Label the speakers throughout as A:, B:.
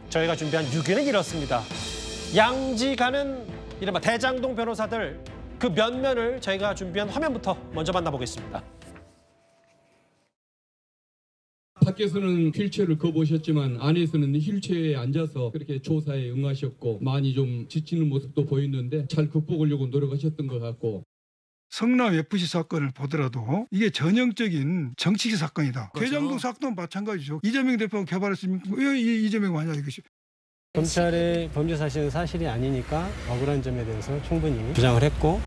A: 저희가 준비한 6위는 이렇습니다. 양지가는 이른바 대장동 변호사들 그 면면을 저희가 준비한 화면부터 먼저 만나보겠습니다.
B: 밖에서는 휠체어를 거보셨지만 안에서는 휠체어에 앉아서 그렇게 조사에 응하셨고 많이 좀 지치는 모습도 보였는데 잘 극복하려고 노력하셨던 것 같고.
C: 성남 FC 사건을 보더라도 이게 전형적인 정치적 사건이다.
D: 그렇죠.
C: 대장동 사건도 마찬가지죠. 이재명 대표가 개발했으면 왜 이재명 마냐 이것이.
D: 검찰의 범죄 사실은 사실이 아니니까 억울한 점에 대해서 충분히 주장을 했고.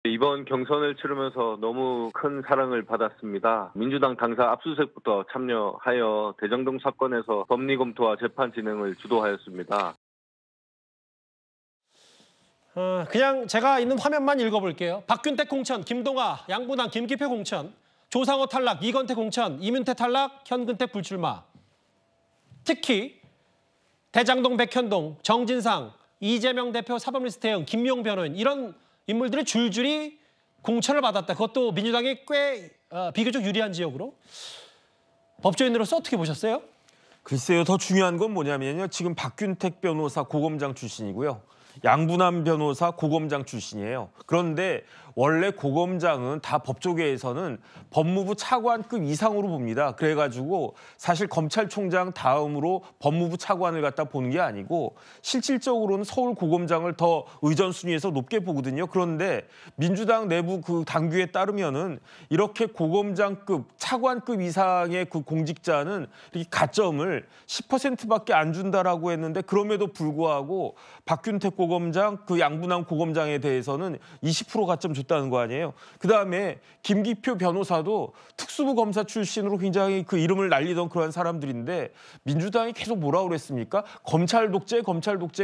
E: 이번 경선을 치르면서 너무 큰 사랑을 받았습니다. 민주당 당사 압수수색부터 참여하여 대장동 사건에서 법리 검토와 재판 진행을 주도하였습니다.
A: 그냥 제가 있는 화면만 읽어볼게요. 박균택 공천, 김동아, 양분당, 김기표 공천, 조상호 탈락, 이건태 공천, 이문태 탈락, 현근택 불출마. 특히 대장동 백현동, 정진상, 이재명 대표 사법리스트 대응, 김용 변호인 이런 인물들이 줄줄이 공천을 받았다. 그것도 민주당이 꽤 비교적 유리한 지역으로. 법조인으로서 어떻게 보셨어요?
F: 글쎄요. 더 중요한 건 뭐냐면요. 지금 박균택 변호사 고검장 출신이고요. 양분남 변호사 고검장 출신이에요. 그런데 원래 고검장은 다 법조계에서는 법무부 차관급 이상으로 봅니다. 그래가지고 사실 검찰총장 다음으로 법무부 차관을 갖다 보는 게 아니고 실질적으로는 서울 고검장을 더 의전 순위에서 높게 보거든요. 그런데 민주당 내부 그 당규에 따르면은 이렇게 고검장급 차관급 이상의 그 공직자는 이렇게 가점을 10%밖에 안 준다라고 했는데 그럼에도 불구하고 박균택 고검장, 그 양분남 고검장에 대해서는 20% 가점 줬다는 거 아니에요. 그다음에 김기표 변호사도 특수부 검사 출신으로 굉장히 그 이름을 날리던 그런 사람들인데 민주당이 계속 뭐라고 그랬습니까? 검찰 독재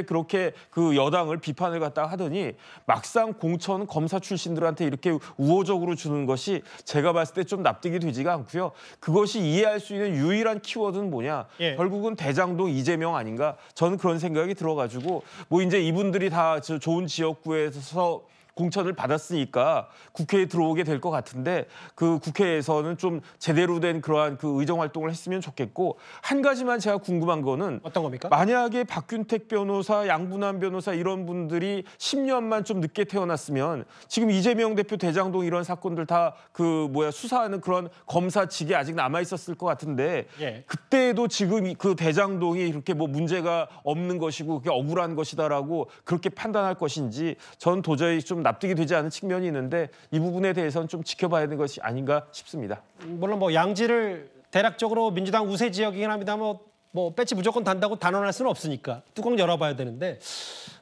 F: 그렇게 그 여당을 비판을 갖다가 하더니 막상 공천 검사 출신들한테 이렇게 우호적으로 주는 것이 제가 봤을 때 좀 납득이 되지가 않고요. 그것이 이해할 수 있는 유일한 키워드는 뭐냐? 결국은 대장동 이재명 아닌가? 저는 그런 생각이 들어가지고 뭐 이제 이분들이 다 좋은 지역구에서 공천을 받았으니까 국회에 들어오게 될 것 같은데 그 국회에서는 좀 제대로 된 그러한 그 의정 활동을 했으면 좋겠고 한 가지만 제가 궁금한 거는
A: 어떤 겁니까?
F: 만약에 박균택 변호사, 양분남 변호사 이런 분들이 10년만 좀 늦게 태어났으면 지금 이재명 대표 대장동 이런 사건들 다 그 수사하는 그런 검사직이 아직 남아 있었을 것 같은데 그때도 지금 그 대장동이 이렇게 뭐 문제가 없는 것이고 그게 억울한 것이다라고 그렇게 판단할 것인지 전 도저히 좀 납득이 되지 않은 측면이 있는데 이 부분에 대해서는 좀 지켜봐야 되는 것이 아닌가 싶습니다.
A: 물론 뭐 양지를 대략적으로 민주당 우세 지역이긴 합니다. 뭐 배치 무조건 단다고 단언할 수는 없으니까 뚜껑 열어봐야 되는데.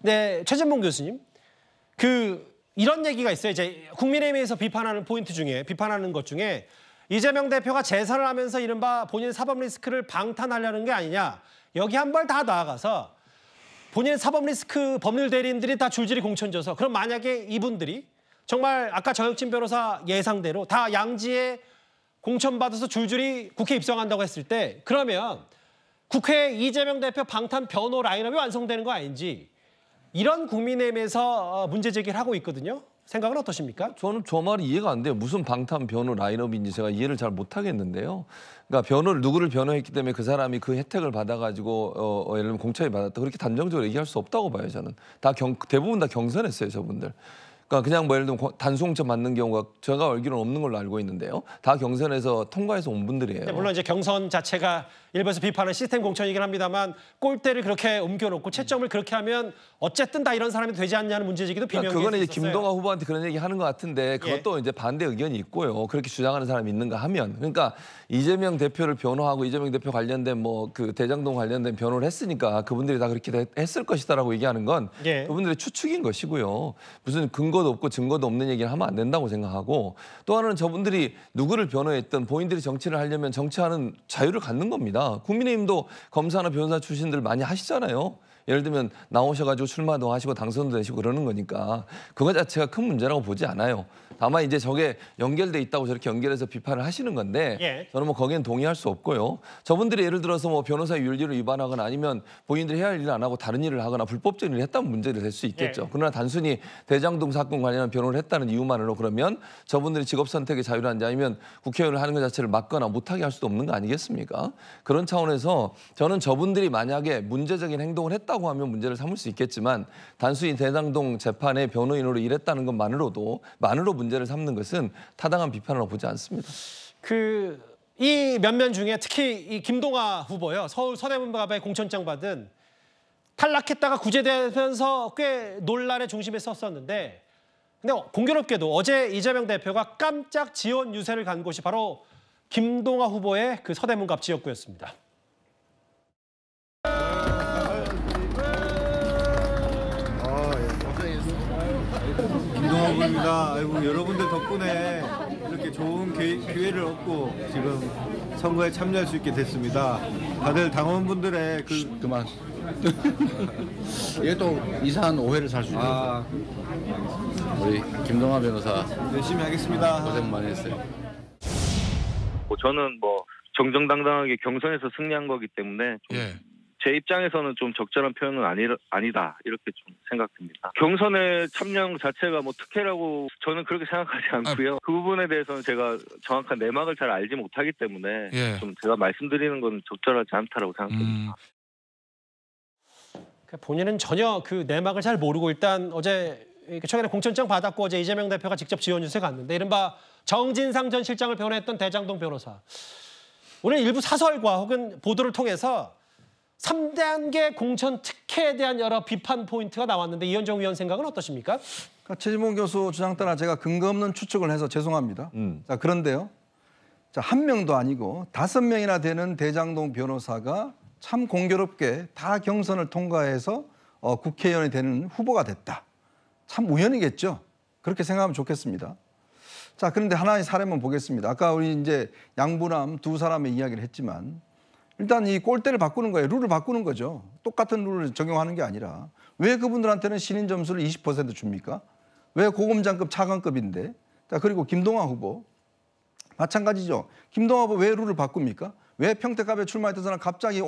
A: 네, 최진봉 교수님, 이런 얘기가 있어요. 이제 국민의힘에서 비판하는 것 중에 이재명 대표가 재선을 하면서 이른바 본인 사법 리스크를 방탄하려는 게 아니냐. 여기 한 발 다 나아가서 본인 사법 리스크 법률 대리인들이 다 줄줄이 공천 줘서 그럼 만약에 이분들이 정말 아까 정혁진 변호사 예상대로 다 양지에 공천받아서 줄줄이 국회에 입성한다고 했을 때 그러면 국회에 이재명 대표 방탄 변호 라인업이 완성되는 거 아닌지 이런 국민의힘에서 문제 제기를 하고 있거든요. 생각은 어떠십니까?
G: 저는 저 말이 이해가 안 돼요. 무슨 방탄 변호 라인업인지 제가 이해를 잘 못하겠는데요. 그러니까 누구를 변호했기 때문에 그 사람이 그 혜택을 받아가지고 예를 들면 공천이 받았다. 그렇게 단정적으로 얘기할 수 없다고 봐요, 저는. 대부분 다 경선했어요, 저분들. 그러니까 그냥 예를 들면 단수공천 받는 경우가 제가 알기로는 없는 걸로 알고 있는데요. 다 경선에서 통과해서 온 분들이에요.
A: 물론 이제 경선 자체가 일부에서 비판은 시스템 공천이긴 합니다만 꼴대를 그렇게 옮겨놓고 채점을 그렇게 하면 어쨌든 다 이런 사람이 되지 않냐는 문제제기도 비명이 있었어요.
G: 그거는 이제 김동완 후보한테 그런 얘기 하는 것 같은데 그것도 이제 반대 의견이 있고요. 그렇게 주장하는 사람이 있는가 하면 그러니까 이재명 대표를 변호하고 이재명 대표 관련된 그 대장동 관련된 변호를 했으니까 그분들이 다 그렇게 했을 것이다라고 얘기하는 건 그분들의 추측인 것이고요. 무슨 근거도 없고 증거도 없는 얘기를 하면 안 된다고 생각하고 또 하나는 저분들이 누구를 변호했든 본인들이 정치를 하려면 정치하는 자유를 갖는 겁니다. 국민의힘도 검사나 변호사 출신들 많이 하시잖아요. 예를 들면 나오셔가지고 출마도 하시고 당선도 되시고 그러는 거니까 그거 자체가 큰 문제라고 보지 않아요. 다만 이제 저게 연결돼 있다고 저렇게 연결해서 비판을 하시는 건데
A: 예.
G: 저는 뭐 거기엔 동의할 수 없고요. 저분들이 예를 들어서 뭐 변호사의 윤리를 위반하거나 아니면 본인들이 해야 할 일을 안 하고 다른 일을 하거나 불법적인 일을 했다면 문제가 될 수 있겠죠.
A: 예.
G: 그러나 단순히 대장동 사건 관련한 변호를 했다는 이유만으로 그러면 저분들이 직업 선택의 자유라든지 아니면 국회의원을 하는 것 자체를 막거나 못하게 할 수도 없는 거 아니겠습니까? 그런 차원에서 저는 저분들이 만약에 문제적인 행동을 했다고 하면 문제를 삼을 수 있겠지만 단순히 대장동 재판의 변호인으로 일했다는 것만으로 문제를 삼는 것은 타당한 비판으로 보지 않습니다.
A: 이 면면 중에 특히 이 김동아 후보요. 서울 서대문갑에 공천장 받은 탈락했다가 구제되면서 꽤 논란의 중심에 섰었는데 근데 공교롭게도 어제 이재명 대표가 깜짝 지원 유세를 간 곳이 바로 김동아 후보의 그 서대문갑 지역구였습니다.
H: 김동아 후보입니다. 아이고 여러분들 덕분에 이렇게 좋은 기회를 얻고 지금 선거에 참여할 수 있게 됐습니다. 다들 당원분들의
I: 그만. 이게 또 이상한 오해를 살 수 있어요. 우리 김동아 변호사
H: 열심히 하겠습니다.
I: 고생 많이 했어요.
E: 저는 뭐 정정당당하게 경선에서 승리한 거기 때문에 제 입장에서는 좀 적절한 표현은 아니다 이렇게 좀 생각됩니다. 경선에 참여한 자체가 뭐 특혜라고 저는 그렇게 생각하지 않고요. 그 부분에 대해서는 제가 정확한 내막을 잘 알지 못하기 때문에 좀 제가 말씀드리는 건 적절하지 않다라고 생각됩니다.
A: 본인은 전혀 그 내막을 잘 모르고 일단 어제 최근에 공천장 받았고 어제 이재명 대표가 직접 지원 유세 갔는데 이른바 정진상 전 실장을 변호했던 대장동 변호사. 오늘 일부 사설과 혹은 보도를 통해서 3단계 공천 특혜에 대한 여러 비판 포인트가 나왔는데 이현정 위원 생각은 어떠십니까?
J: 그러니까 최진봉 교수 주장 따라 제가 근거 없는 추측을 해서 죄송합니다. 자, 그런데요. 자, 한 명도 아니고 5명이나 되는 대장동 변호사가 참 공교롭게 다 경선을 통과해서 국회의원이 되는 후보가 됐다. 참 우연이겠죠. 그렇게 생각하면 좋겠습니다. 자, 그런데 하나의 사례만 보겠습니다. 아까 우리 이제 양부남 두 사람의 이야기를 했지만 일단 이 꼴대를 바꾸는 거예요. 룰을 바꾸는 거죠. 똑같은 룰을 적용하는 게 아니라 왜 그분들한테는 신인 점수를 20% 줍니까? 왜 고검장급 차관급인데? 자, 그리고 김동아 후보 마찬가지죠. 김동아 후보 왜 룰을 바꿉니까? 왜 평택갑에 출마했던 사람 갑자기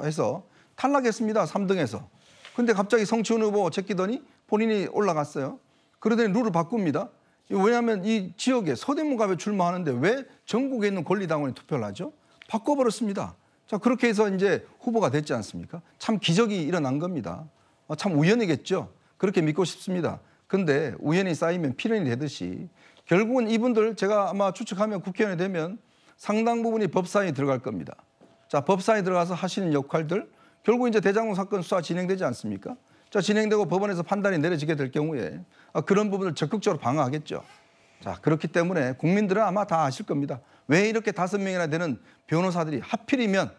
J: 해서 탈락했습니다. 3등에서. 근데 갑자기 성치훈 후보 제끼더니 본인이 올라갔어요. 그러더니 룰을 바꿉니다. 왜냐하면 이 지역에 서대문갑에 출마하는데 왜 전국에 있는 권리당원이 투표를 하죠? 바꿔버렸습니다. 자, 그렇게 해서 이제 후보가 됐지 않습니까? 참 기적이 일어난 겁니다. 참 우연이겠죠. 그렇게 믿고 싶습니다. 근데 우연이 쌓이면 필연이 되듯이 결국은 이분들 제가 아마 추측하면 국회의원이 되면 상당 부분이 법사위에 들어갈 겁니다. 자, 법사위에 들어가서 하시는 역할들 결국 이제 대장동 사건 수사 진행되지 않습니까? 자, 진행되고 법원에서 판단이 내려지게 될 경우에 그런 부분을 적극적으로 방어하겠죠. 자, 그렇기 때문에 국민들은 아마 다 아실 겁니다. 왜 이렇게 5명이나 되는 변호사들이 하필이면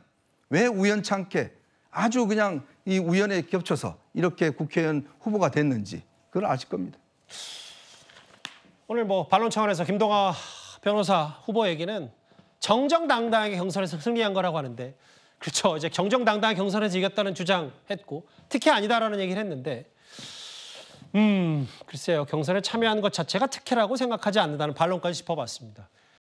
J: 왜 우연찮게 아주 그냥 이 우연에 겹쳐서 이렇게 국회의원 후보가 됐는지 그걸 아실 겁니다.
A: 오늘 뭐 반론 차원에서 김동아 변호사 후보에게는 정정당당하게 경선에서 승리한 거라고 하는데 그렇죠. 이제 정정당당하게 경선에서 이겼다는 주장했고 특혜 아니다라는 얘기를 했는데 글쎄요. 경선에 참여한 것 자체가 특혜라고 생각하지 않는다는 반론까지 짚어봤습니다.